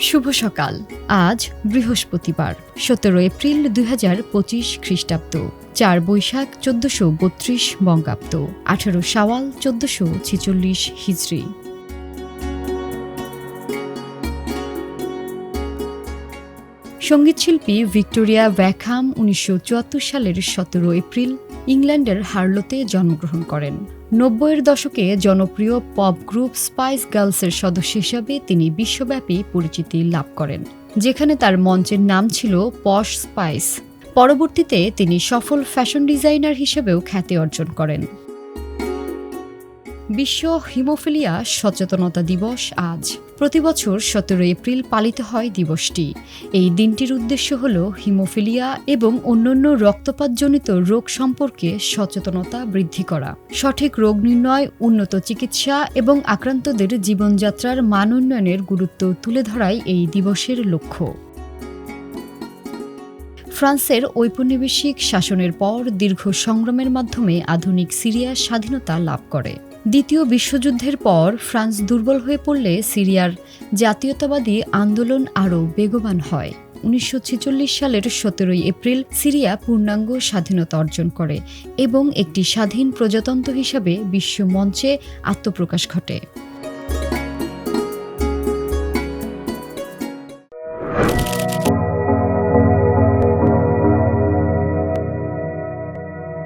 শুভ সকাল। আজ বৃহস্পতিবার 17 এপ্রিল 2025 খ্রিস্টাব্দ, 4 বৈশাখ 1432 বঙ্গাব্দ, 18 শাওয়াল 1446 হিজরি। সঙ্গীতশিল্পী ভিক্টোরিয়া বেকহাম 1974 সালের 17 এপ্রিল ইংল্যান্ডের হার্লোতে জন্মগ্রহণ করেন। 90-এর দশকে জনপ্রিয় পপ গ্রুপ স্পাইস গার্লসের সদস্য হিসাবে তিনি বিশ্বব্যাপী পরিচিতি লাভ করেন, যেখানে তার মঞ্চের নাম ছিল পশ স্পাইস। পরবর্তীতে তিনি সফল ফ্যাশন ডিজাইনার হিসেবেও খ্যাতি অর্জন করেন। বিশ্ব হিমোফিলিয়া সচেতনতা দিবস আজ। প্রতিবছর 17 এপ্রিল পালিত হয় দিবসটি। এই দিনটির উদ্দেশ্য হল হিমোফিলিয়া এবং অন্যান্য রক্তপাতজনিত রোগ সম্পর্কে সচেতনতা বৃদ্ধি করা, সঠিক রোগ নির্ণয়, উন্নত চিকিৎসা এবং আক্রান্তদের জীবনযাত্রার মান উন্নয়নের গুরুত্ব তুলে ধরাই এই দিবসের লক্ষ্য। ফ্রান্সের ঔপনিবেশিক শাসনের পর দীর্ঘ সংগ্রামের মাধ্যমে আধুনিক সিরিয়া স্বাধীনতা লাভ করে। দ্বিতীয় বিশ্বযুদ্ধের পর ফ্রান্স দুর্বল হয়ে পড়লে সিরিয়ার জাতীয়তাবাদী আন্দোলন আরও বেগবান হয়। 1946 সালের 17 এপ্রিল সিরিয়া পূর্ণাঙ্গ স্বাধীনতা অর্জন করে এবং একটি স্বাধীন প্রজাতন্ত্র হিসাবে বিশ্ব মঞ্চে আত্মপ্রকাশ ঘটে।